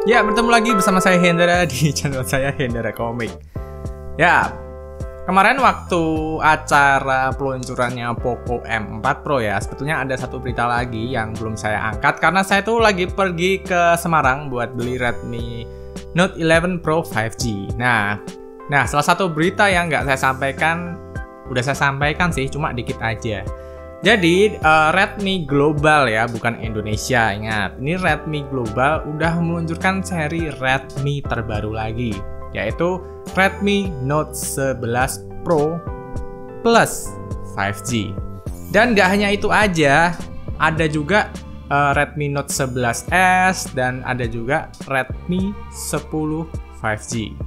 Ya, bertemu lagi bersama saya Hendra di channel saya Hendra Komik. Ya, kemarin waktu acara peluncurannya Poco M4 Pro ya, sebetulnya ada satu berita lagi yang belum saya angkat karena saya tuh lagi pergi ke Semarang buat beli Redmi Note 11 Pro 5G. Nah, salah satu berita yang nggak saya sampaikan, udah saya sampaikan sih, cuma dikit aja. Jadi Redmi Global ya, bukan Indonesia, ingat. Ini Redmi Global udah meluncurkan seri Redmi terbaru lagi, yaitu Redmi Note 11 Pro Plus 5G. Dan nggak hanya itu aja, ada juga Redmi Note 11S dan ada juga Redmi 10 5G.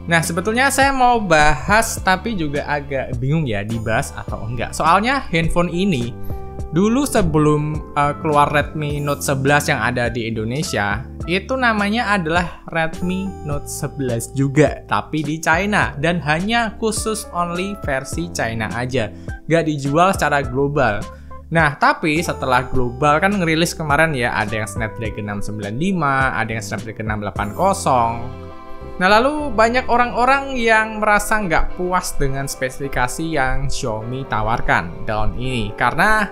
Nah, sebetulnya saya mau bahas tapi juga agak bingung ya dibahas atau enggak. Soalnya handphone ini dulu sebelum keluar Redmi Note 11 yang ada di Indonesia, itu namanya adalah Redmi Note 11 juga, tapi di China dan hanya khusus only versi China aja, nggak dijual secara global. Nah, tapi setelah global kan ngerilis kemarin ya, ada yang Snapdragon 695, ada yang Snapdragon 680. Nah, lalu banyak orang-orang yang merasa nggak puas dengan spesifikasi yang Xiaomi tawarkan tahun ini. Karena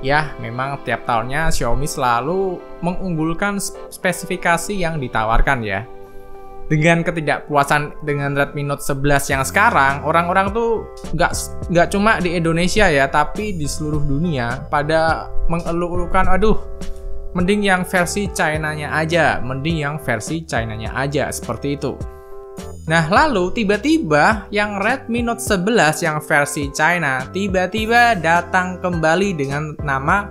ya memang tiap tahunnya Xiaomi selalu mengunggulkan spesifikasi yang ditawarkan ya. Dengan ketidakpuasan dengan Redmi Note 11 yang sekarang, orang-orang tuh nggak cuma di Indonesia ya, tapi di seluruh dunia pada mengeluh-elukan, aduh, mending yang versi China-nya aja, seperti itu. Nah, lalu tiba-tiba yang Redmi Note 11 yang versi China tiba-tiba datang kembali dengan nama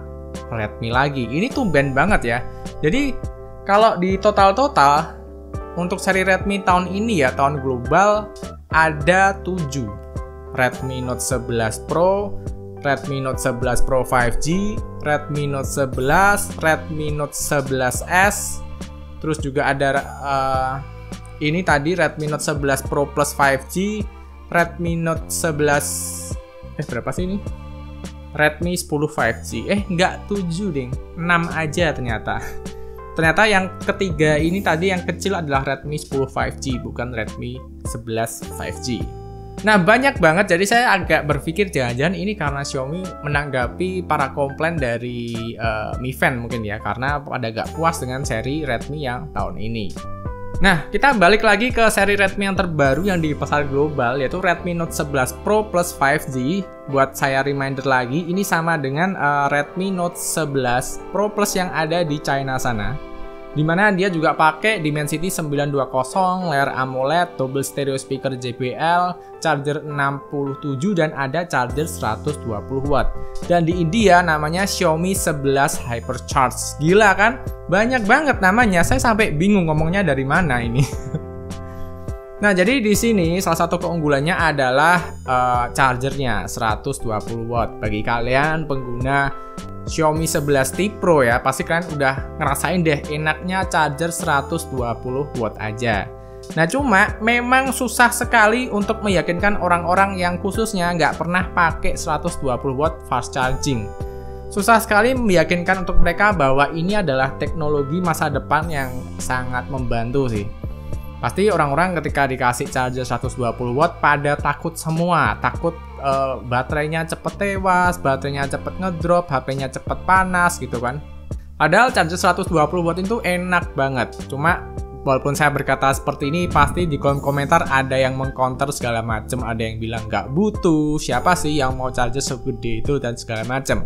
Redmi lagi. Ini tumben banget ya. Jadi, kalau di total untuk seri Redmi tahun ini ya, tahun global ada 7. Redmi Note 11 Pro, Redmi Note 11 Pro 5G, Redmi Note 11, Redmi Note 11S, terus juga ada ini tadi Redmi Note 11 Pro Plus 5G, Redmi Note 11 berapa sih ini? Redmi 10 5G. Nggak 7 ding, 6 aja ternyata. Ternyata yang ketiga ini tadi yang kecil adalah Redmi 10 5G, bukan Redmi 11 5G. Nah, banyak banget, jadi saya agak berpikir jangan-jangan ini karena Xiaomi menanggapi para komplain dari Mi Fan mungkin ya, karena pada gak puas dengan seri Redmi yang tahun ini. Nah, kita balik lagi ke seri Redmi yang terbaru yang di pasar global, yaitu Redmi Note 11 Pro Plus 5G. Buat saya reminder lagi, ini sama dengan Redmi Note 11 Pro Plus yang ada di China sana, dimana dia juga pakai Dimensity 920, layar AMOLED, double stereo speaker JBL, charger 67 dan ada charger 120 watt. Dan di India namanya Xiaomi 11 Hypercharge. Gila kan? Banyak banget namanya. Saya sampai bingung ngomongnya dari mana ini. Nah, jadi di sini salah satu keunggulannya adalah chargernya 120 watt. Bagi kalian pengguna Xiaomi 11T Pro ya, pasti kalian udah ngerasain deh enaknya charger 120 watt aja. Nah, cuma memang susah sekali untuk meyakinkan orang-orang yang khususnya nggak pernah pakai 120 watt fast charging. Susah sekali meyakinkan untuk mereka bahwa ini adalah teknologi masa depan yang sangat membantu sih. Pasti orang-orang ketika dikasih charger 120 watt pada takut semua, takut baterainya cepet tewas, baterainya cepet ngedrop, HP-nya cepet panas gitu kan. Padahal charger 120 watt itu enak banget. Cuma walaupun saya berkata seperti ini, pasti di kolom komentar ada yang mengcounter segala macem, ada yang bilang nggak butuh, siapa sih yang mau charger segede itu dan segala macem.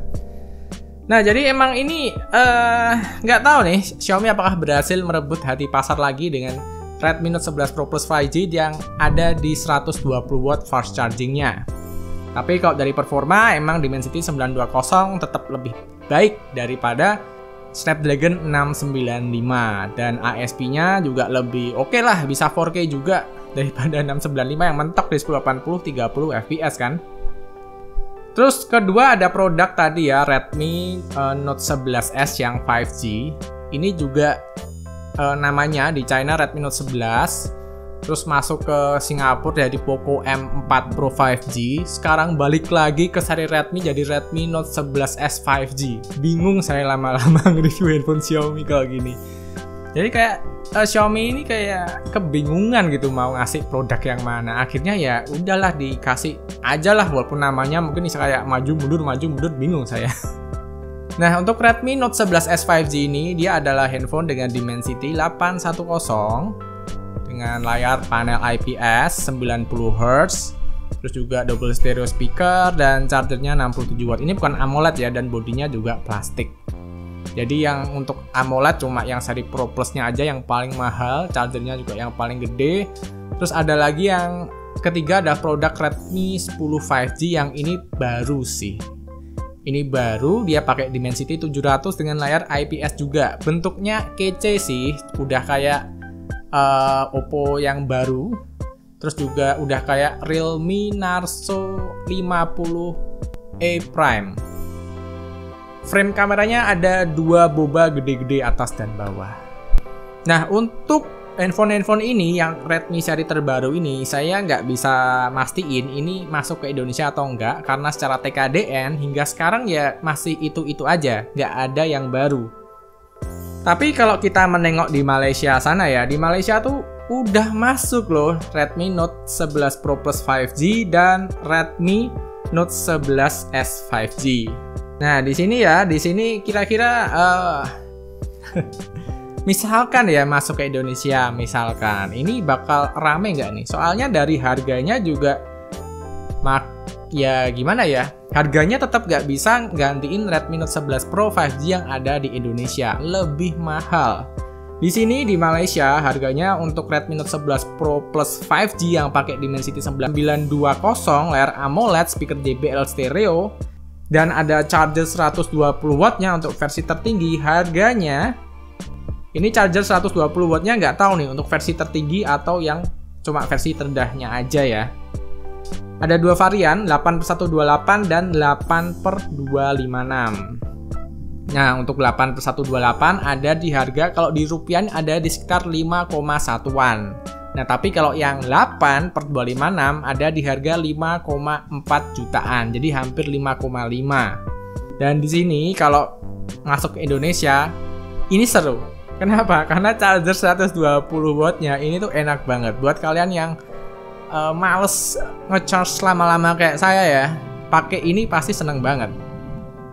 Nah, jadi emang ini nggak tahu nih Xiaomi apakah berhasil merebut hati pasar lagi dengan Redmi Note 11 Pro Plus 5G yang ada di 120 watt fast chargingnya. Tapi kalau dari performa, emang Dimensity 920 tetap lebih baik daripada Snapdragon 695. Dan ASP-nya juga lebih oke lah, bisa 4K juga daripada 695 yang mentok di 1080 30 fps kan. Terus kedua ada produk tadi ya, Redmi Note 11S yang 5G. Ini juga namanya di China Redmi Note 11, terus masuk ke Singapura dari Poco M4 Pro 5G. Sekarang balik lagi ke seri Redmi jadi Redmi Note 11S 5G. Bingung saya lama-lama nge-review handphone Xiaomi kalau gini. Jadi kayak Xiaomi ini kayak kebingungan gitu mau ngasih produk yang mana. Akhirnya ya udahlah dikasih aja lah, walaupun namanya mungkin bisa kayak maju mundur bingung saya. Nah, untuk Redmi Note 11S 5G ini dia adalah handphone dengan Dimensity 810 dengan layar panel IPS 90Hz, terus juga double stereo speaker dan chargernya 67 watt. Ini bukan AMOLED ya, dan bodinya juga plastik. Jadi yang untuk AMOLED cuma yang seri Pro Plus-nya aja yang paling mahal, chargernya juga yang paling gede. Terus ada lagi yang ketiga ada produk Redmi 10 5G yang ini baru sih. Ini baru, dia pakai Dimensity 700 dengan layar IPS juga. Bentuknya kece sih, udah kayak Oppo yang baru. Terus juga udah kayak Realme Narzo 50E Prime. Frame kameranya ada dua boba gede-gede atas dan bawah. Nah, untuk handphone ini yang Redmi seri terbaru ini, saya nggak bisa mastiin ini masuk ke Indonesia atau enggak, karena secara TKDN hingga sekarang ya masih itu-itu aja, nggak ada yang baru. Tapi kalau kita menengok di Malaysia sana ya, di Malaysia tuh udah masuk loh Redmi Note 11 Pro Plus 5G dan Redmi Note 11S 5G. Nah, di sini kira-kira misalkan ya masuk ke Indonesia, misalkan ini bakal rame nggak nih? Soalnya dari harganya juga ya gimana ya, harganya tetap nggak bisa gantiin Redmi Note 11 Pro 5G yang ada di Indonesia, lebih mahal. Di sini di Malaysia harganya untuk Redmi Note 11 Pro Plus 5G yang pakai Dimensity 920, layar AMOLED, speaker JBL stereo, dan ada charger 120 wattnya untuk versi tertinggi. Harganya ini charger 120 wattnya nggak tahu nih untuk versi tertinggi atau yang cuma versi terendahnya aja ya. Ada dua varian, 8/128 dan 8/256. Nah, untuk 8/128 ada di harga, kalau di rupiah ada di sekitar 5,1-an. Nah, tapi kalau yang 8/256 ada di harga 5,4 jutaan. Jadi hampir 5,5. Dan di sini kalau masuk ke Indonesia ini seru. Kenapa? Karena charger 120 wattnya ini tuh enak banget buat kalian yang males ngecharge lama-lama kayak saya ya. Pakai ini pasti seneng banget.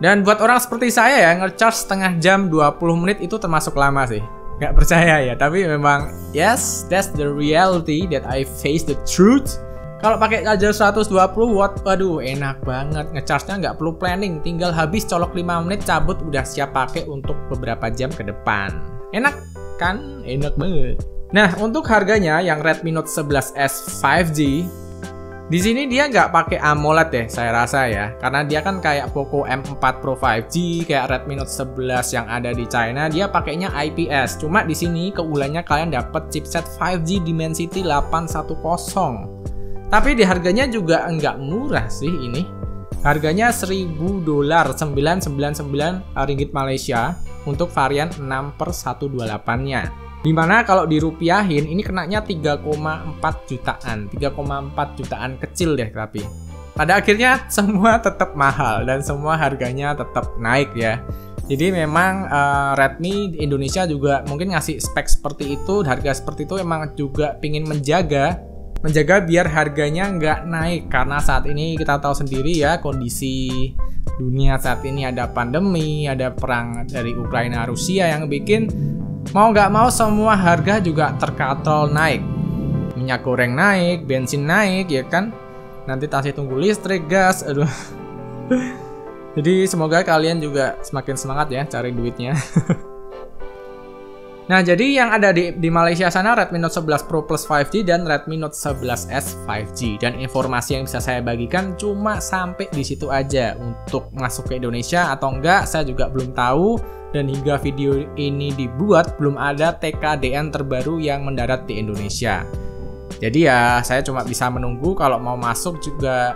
Dan buat orang seperti saya ya, ngecharge setengah jam 20 menit itu termasuk lama sih. Nggak percaya ya, tapi memang yes, that's the reality that I face the truth. Kalau pakai charger 120 watt, waduh enak banget. Ngecharge-nya nggak perlu planning, tinggal habis colok 5 menit cabut udah siap pakai untuk beberapa jam ke depan. Enak kan? Enak banget. Nah, untuk harganya yang Redmi Note 11S 5G, di sini dia nggak pakai AMOLED deh, saya rasa ya. Karena dia kan kayak Poco M4 Pro 5G, kayak Redmi Note 11 yang ada di China, dia pakainya IPS. Cuma di sini keunggulannya kalian dapat chipset 5G Dimensity 810. Tapi di harganya juga nggak murah sih ini. Harganya $1.000, 999 ringgit Malaysia untuk varian 6/128-nya. Dimana kalau dirupiahin ini kenanya 3,4 jutaan. 3,4 jutaan kecil deh tapi. Pada akhirnya semua tetap mahal dan semua harganya tetap naik ya. Jadi memang Redmi di Indonesia juga mungkin ngasih spek seperti itu, harga seperti itu emang juga pingin menjaga biar harganya nggak naik. Karena saat ini kita tahu sendiri ya kondisi dunia saat ini, ada pandemi, ada perang dari Ukraina Rusia yang bikin mau nggak mau semua harga juga terkatrol naik. Minyak goreng naik, bensin naik ya kan. Nanti masih tunggu listrik, gas, aduh. Jadi semoga kalian juga semakin semangat ya cari duitnya. Nah, jadi yang ada di Malaysia sana Redmi Note 11 Pro Plus 5G dan Redmi Note 11S 5G. Dan informasi yang bisa saya bagikan cuma sampai di situ aja. Untuk masuk ke Indonesia atau enggak saya juga belum tahu. Dan hingga video ini dibuat belum ada TKDN terbaru yang mendarat di Indonesia. Jadi ya saya cuma bisa menunggu kalau mau masuk juga.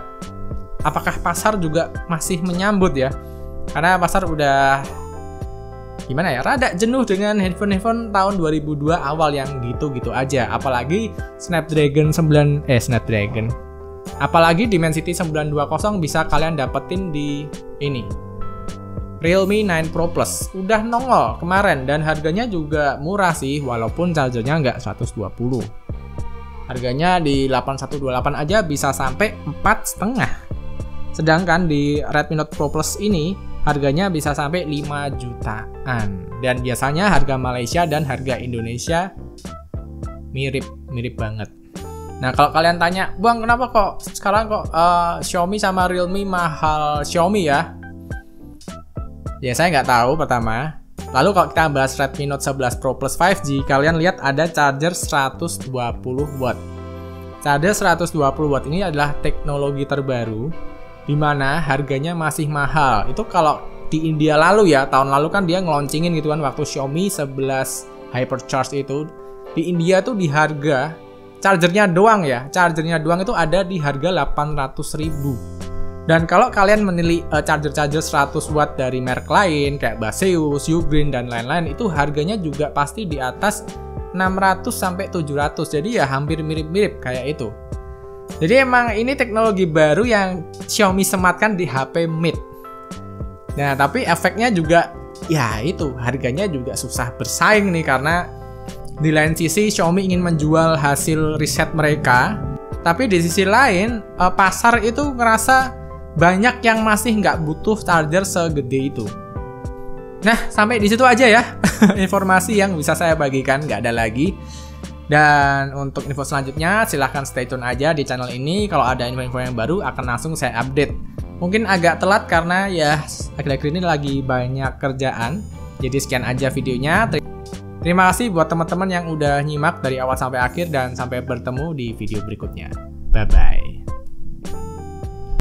Apakah pasar juga masih menyambut ya? Karena pasar udah gimana ya, rada jenuh dengan handphone tahun 2002 awal yang gitu-gitu aja. Apalagi apalagi Dimensity 920 bisa kalian dapetin di ini Realme 9 Pro Plus udah nongol kemarin dan harganya juga murah sih, walaupun chargernya nggak 120. Harganya di 8128 aja bisa sampai 4,5. Sedangkan di Redmi Note Pro Plus ini harganya bisa sampai 5 jutaan. Dan biasanya harga Malaysia dan harga Indonesia mirip banget. Nah, kalau kalian tanya, "Bang, kenapa kok sekarang Xiaomi sama Realme mahal Xiaomi ya?" Ya, saya nggak tahu pertama. Lalu kalau kita bahas Redmi Note 11 Pro Plus 5G, kalian lihat ada charger 120 watt. Charger 120 watt ini adalah teknologi terbaru, di mana harganya masih mahal. Itu kalau di India lalu ya, tahun lalu kan dia ngeluncingin gitu kan, waktu Xiaomi 11 Hypercharge itu, di India tuh di harga, chargernya doang itu ada di harga 800.000. Dan kalau kalian menilai charger 100 watt dari merek lain kayak Baseus, Ugreen dan lain-lain, itu harganya juga pasti di atas 600 sampai 700. Jadi ya hampir mirip-mirip kayak itu. Jadi emang ini teknologi baru yang Xiaomi sematkan di HP Mate. Nah, tapi efeknya juga ya itu, harganya juga susah bersaing nih, karena di lain sisi Xiaomi ingin menjual hasil riset mereka, tapi di sisi lain pasar itu ngerasa banyak yang masih nggak butuh charger segede itu. Nah, sampai di situ aja ya informasi yang bisa saya bagikan, nggak ada lagi. Dan untuk info selanjutnya silahkan stay tune aja di channel ini. Kalau ada info-info yang baru akan langsung saya update. Mungkin agak telat karena ya akhir-akhir ini lagi banyak kerjaan. Jadi sekian aja videonya. Terima kasih buat teman-teman yang udah nyimak dari awal sampai akhir, dan sampai bertemu di video berikutnya. Bye-bye.